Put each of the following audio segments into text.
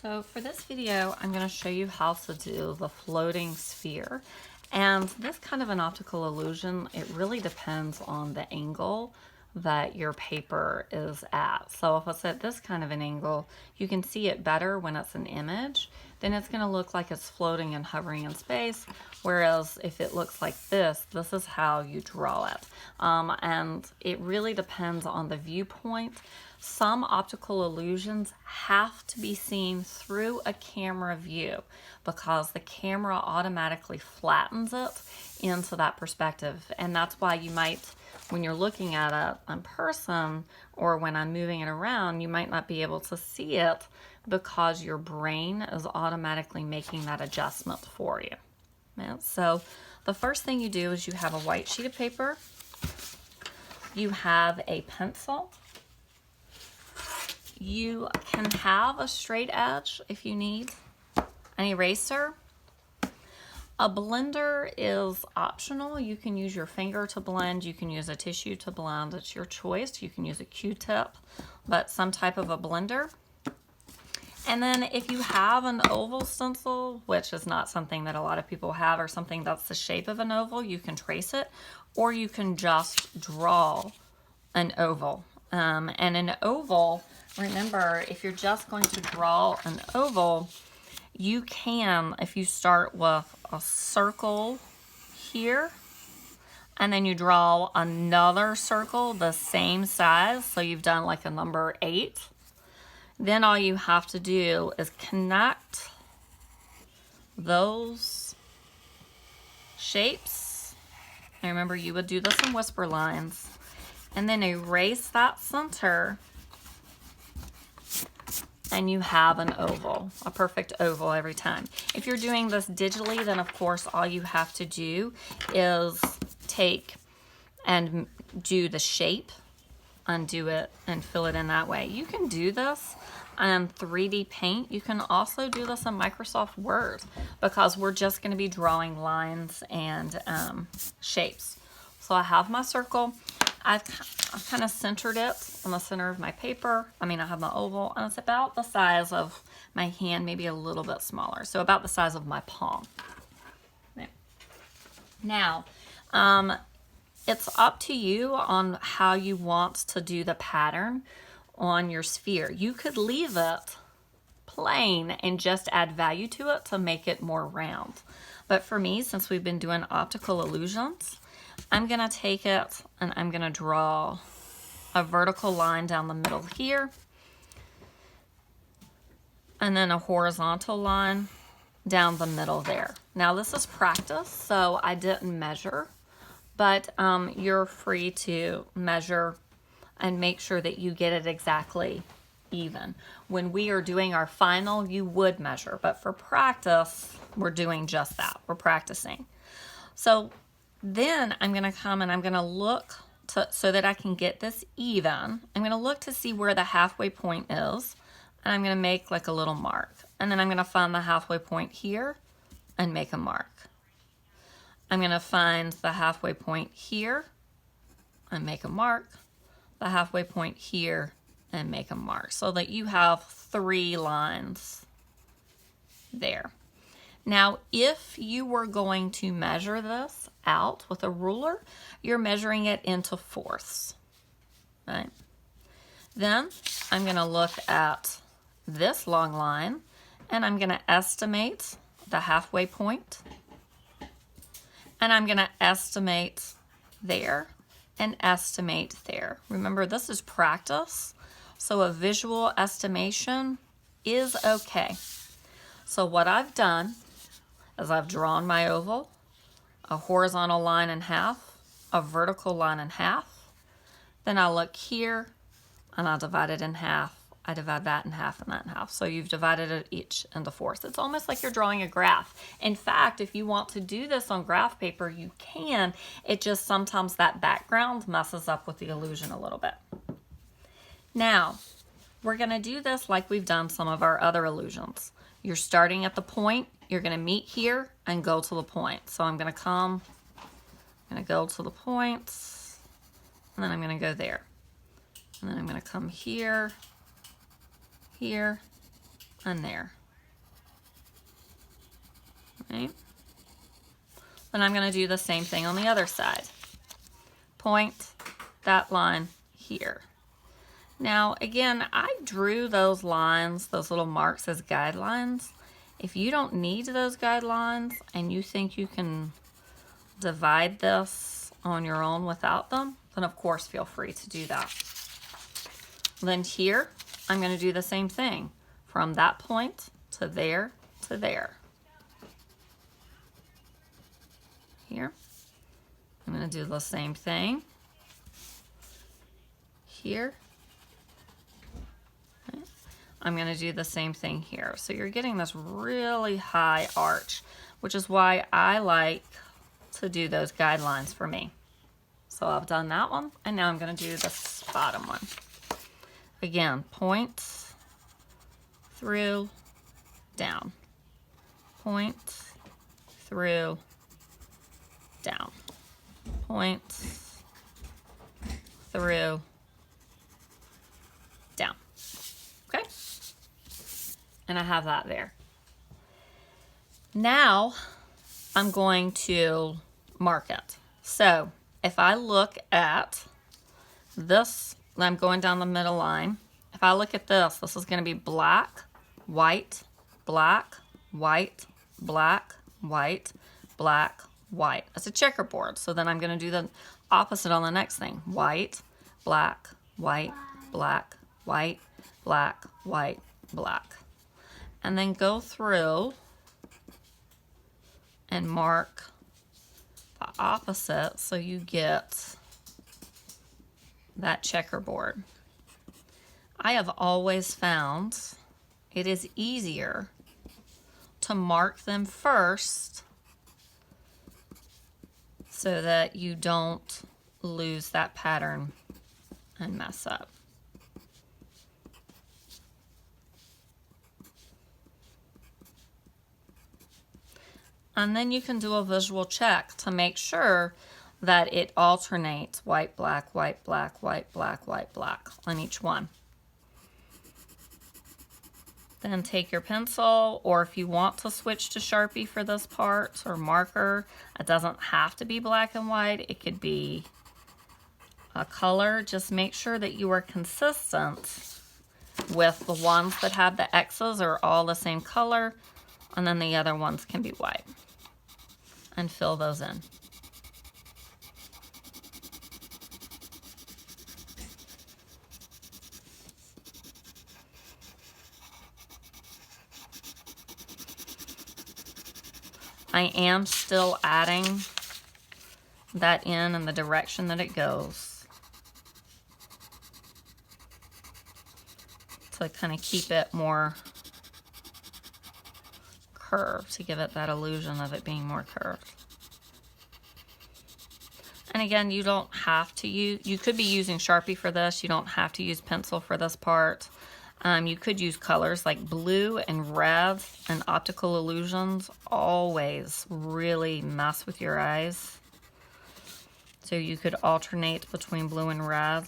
So for this video, I'm going to show you how to do the floating sphere. And this kind of an optical illusion, it really depends on the angle that your paper is at. So if it's at this kind of an angle, you can see it better when it's an image. Then it's going to look like it's floating and hovering in space. Whereas if it looks like this is how you draw it. And it really depends on the viewpoint. Some optical illusions have to be seen through a camera view because the camera automatically flattens it into that perspective. And that's why you might, when you're looking at it in person or when I'm moving it around, you might not be able to see it because your brain is automatically making that adjustment for you. Yeah, so the first thing you do is you have a white sheet of paper, you have a pencil, you can have a straight edge if you need, an eraser. A blender is optional. You can use your finger to blend, you can use a tissue to blend, it's your choice. You can use a Q-tip, but some type of a blender. And then if you have an oval stencil, which is not something that a lot of people have, or something that's the shape of an oval, you can trace it, or you can just draw an oval. And an oval, remember, if you're just going to draw an oval, you can, if you start with a circle here, and then you draw another circle the same size, so you've done like a number 8, then all you have to do is connect those shapes. And remember, you would do this in whisper lines, and then erase that center, and you have an oval, a perfect oval every time. If you're doing this digitally, then of course all you have to do is take and do the shape, undo it, and fill it in that way. You can do this in 3D Paint. You can also do this in Microsoft Word because we're just going to be drawing lines and shapes. So I have my circle. I've kind of centered it in the center of my paper. I have my oval, and it's about the size of my hand, maybe a little bit smaller. So about the size of my palm. Now, it's up to you on how you want to do the pattern on your sphere. You could leave it plain and just add value to it to make it more round. But for me, since we've been doing optical illusions, I'm gonna take it and I'm gonna draw a vertical line down the middle here, and then a horizontal line down the middle there. Now this is practice, so I didn't measure, but you're free to measure and make sure that you get it exactly even. When we are doing our final, you would measure, but for practice, we're doing just that. We're practicing. So then I'm gonna come and I'm gonna look so that I can get this even. I'm gonna look to see where the halfway point is, and I'm gonna make like a little mark. And then I'm gonna find the halfway point here and make a mark. I'm gonna find the halfway point here and make a mark, the halfway point here and make a mark, so that you have 3 lines there. Now, if you were going to measure this out with a ruler, you're measuring it into fourths, right? Then I'm gonna look at this long line and I'm gonna estimate the halfway point, and I'm gonna estimate there and estimate there. Remember, this is practice, so a visual estimation is okay. So what I've done is I've drawn my oval, a horizontal line in half, a vertical line in half. Then I look here and I'll divide it in half. I divide that in half and that in half. So you've divided it each into fourths. It's almost like you're drawing a graph. In fact, if you want to do this on graph paper, you can. It just sometimes that background messes up with the illusion a little bit. Now, we're gonna do this like we've done some of our other illusions. You're starting at the point, you're gonna meet here and go to the point. So I'm gonna come, I'm gonna go to the points, and then I'm gonna go there. And then I'm gonna come here, here, and there. Right? Then I'm going to do the same thing on the other side. Point that line here. Now, again, I drew those lines, those little marks as guidelines. If you don't need those guidelines and you think you can divide this on your own without them, then of course feel free to do that. Then here, I'm going to do the same thing from that point to there to there. Here, I'm going to do the same thing here. Okay. I'm going to do the same thing here. So you're getting this really high arch, which is why I like to do those guidelines for me. So I've done that one, and now I'm going to do this bottom one. Again, point through, down. Point through, down. Point through, down. Okay? And I have that there. Now I'm going to mark it. So if I look at this, I'm going down the middle line. If I look at this, this is going to be black, white, black, white, black, white, black, white. It's a checkerboard. So then I'm going to do the opposite on the next thing. White, black, white, black, white, black, white, black. And then go through and mark the opposite so you get that checkerboard. I have always found it is easier to mark them first so that you don't lose that pattern and mess up. And then you can do a visual check to make sure that it alternates white, black, white, black, white, black, white, black on each one. Then take your pencil, or if you want to switch to Sharpie for this part or marker, it doesn't have to be black and white. It could be a color. Just make sure that you are consistent with the ones that have the X's are all the same color, and then the other ones can be white. And fill those in. I am still adding that in the direction that it goes to kind of keep it more curved, to give it that illusion of it being more curved. And again, you don't have to use, you could be using Sharpie for this. You don't have to use pencil for this part. You could use colors like blue and red, and optical illusions always really mess with your eyes. So you could alternate between blue and red.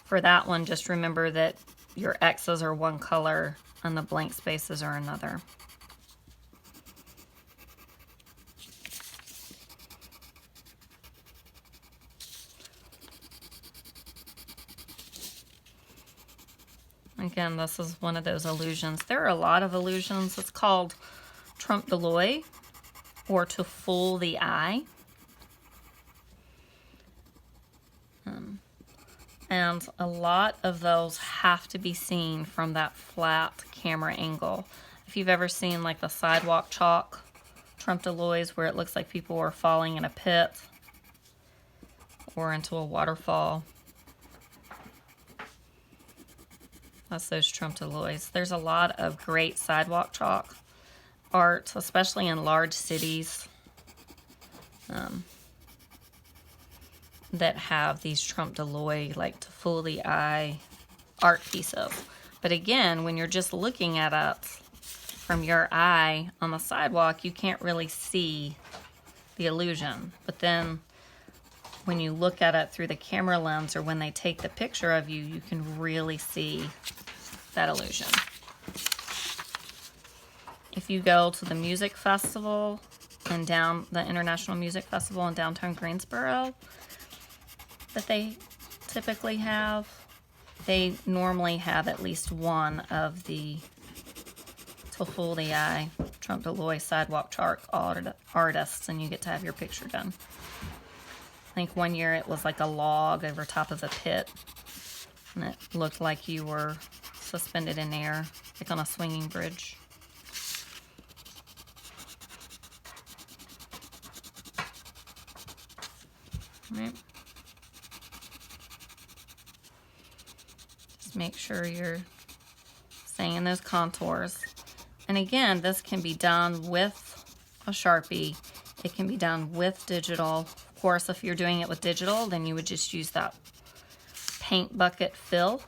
For that one, just remember that your X's are one color and the blank spaces are another. Again, this is one of those illusions. There are a lot of illusions. It's called trompe l'oeil, or to fool the eye. And a lot of those have to be seen from that flat camera angle. If you've ever seen like the sidewalk chalk trompe l'oeils where it looks like people are falling in a pit or into a waterfall, that's those trompe l'oeils. There's a lot of great sidewalk chalk art, especially in large cities, that have these trompe l'oeil, like to fool the eye art pieces. But again, when you're just looking at it from your eye on the sidewalk, you can't really see the illusion. But then when you look at it through the camera lens, or when they take the picture of you, you can really see that illusion. if you go to the music festival and the International Music Festival in downtown Greensboro that they typically have, they normally have at least one of the Till Fool the Eye, Trompe l'Oeil sidewalk chart artists, and you get to have your picture done. I think one year it was like a log over top of a pit, and it looked like you were suspended in air, like on a swinging bridge. Right. Just make sure you're staying in those contours. And again, this can be done with a Sharpie. It can be done with digital. Of course, if you're doing it with digital, then you would just use that paint bucket fill.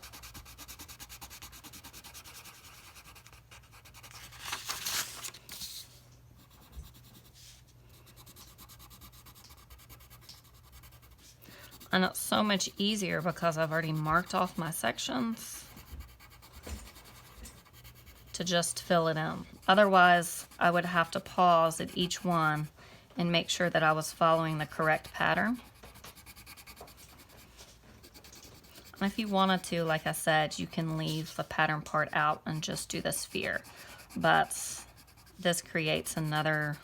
And it's so much easier because I've already marked off my sections to just fill it in. Otherwise, I would have to pause at each one and make sure that I was following the correct pattern. And if you wanted to, like I said, you can leave the pattern part out and just do the sphere. But this creates another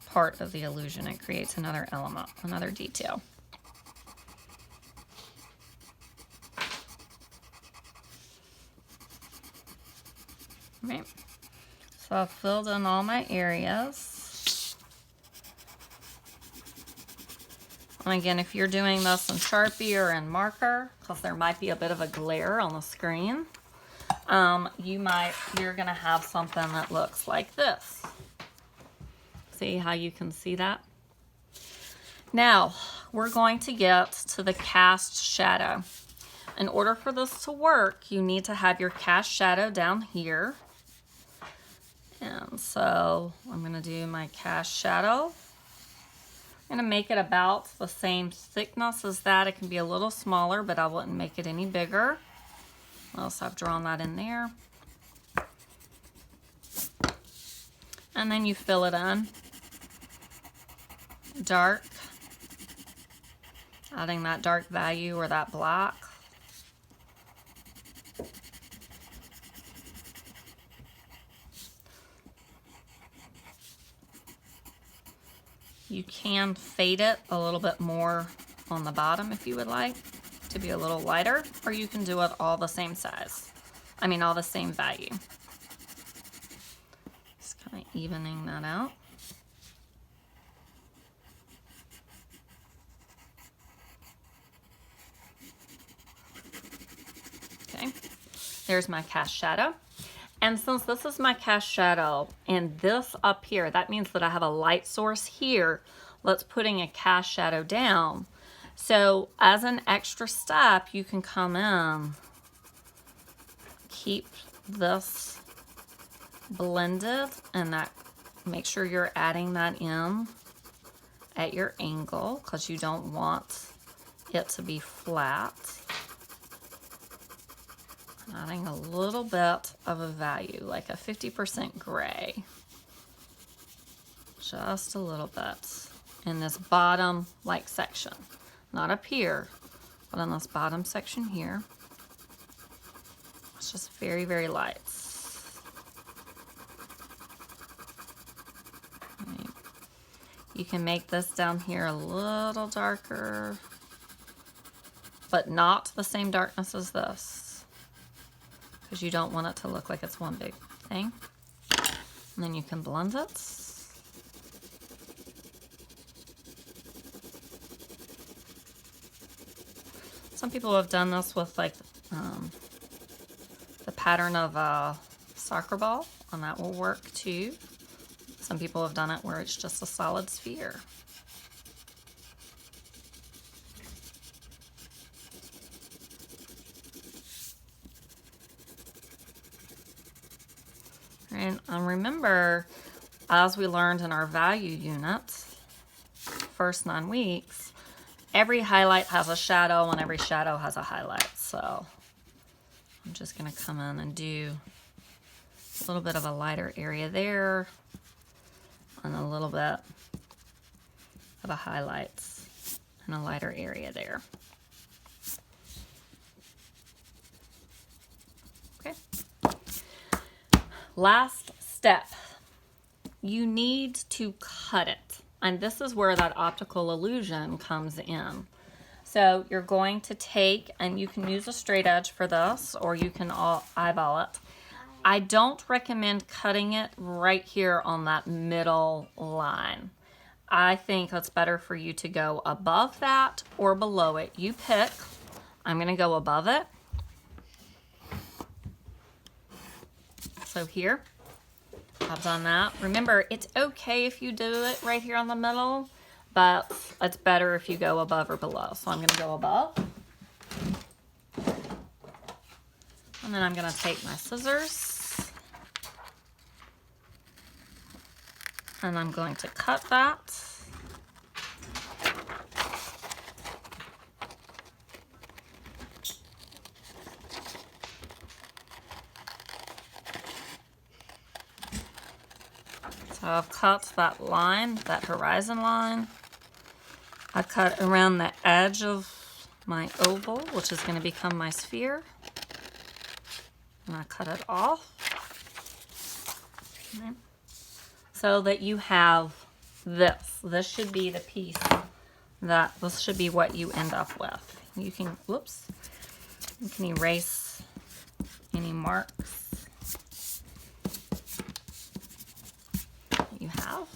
part of the illusion. It creates another element, another detail. Right. So I've filled in all my areas. And again, if you're doing this in Sharpie or in marker, because there might be a bit of a glare on the screen, you're gonna have something that looks like this. See how you can see that? Now, we're going to get to the cast shadow. In order for this to work, you need to have your cast shadow down here. And so I'm going to do my cast shadow. I'm going to make it about the same thickness as that. It can be a little smaller, but I wouldn't make it any bigger. Else I've drawn that in there. And then you fill it in. Dark. Adding that dark value or that black. You can fade it a little bit more on the bottom if you would like to be a little lighter, or you can do it all the same size. I mean, all the same value. Just kind of evening that out. Okay, there's my cast shadow. And since this is my cast shadow and this up here, that means that I have a light source here that's putting a cast shadow down. So as an extra step, you can come in, keep this blended, and that make sure you're adding that in at your angle because you don't want it to be flat. Adding a little bit of a value, like a 50% gray. Just a little bit in this bottom like section. Not up here, but in this bottom section here. It's just very, very light. Right. You can make this down here a little darker, but not the same darkness as this, because you don't want it to look like it's one big thing. And then you can blend it. Some people have done this with like the pattern of a soccer ball, and that will work too. Some people have done it where it's just a solid sphere. And remember, as we learned in our value units, first 9 weeks, every highlight has a shadow and every shadow has a highlight. So I'm just going to come in and do a little bit of a lighter area there and a little bit of a highlights and a lighter area there. Okay. Last step. You need to cut it. And this is where that optical illusion comes in. So you're going to take, and you can use a straight edge for this, or you can eyeball it. I don't recommend cutting it right here on that middle line. I think it's better for you to go above that or below it. You pick. I'm going to go above it. So here, I've done that. Remember, it's okay if you do it right here on the middle, but it's better if you go above or below. So I'm going to go above. And then I'm going to take my scissors. And I'm going to cut that. So I've cut that line, that horizon line. I cut around the edge of my oval, which is going to become my sphere. And I cut it off. Okay. So that you have this. This should be the piece this should be what you end up with. You can, whoops, you can erase any marks you have.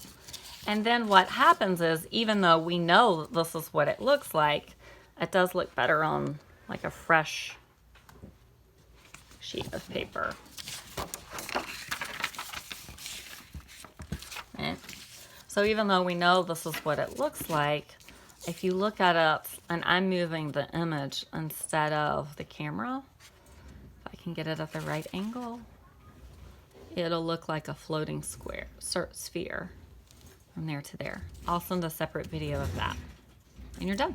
And then what happens is, even though we know this is what it looks like, it does look better on like a fresh sheet of paper. And so even though we know this is what it looks like, if you look at it, and I'm moving the image instead of the camera, if I can get it at the right angle, it'll look like a floating sphere from there to there. I'll send a separate video of that. And you're done.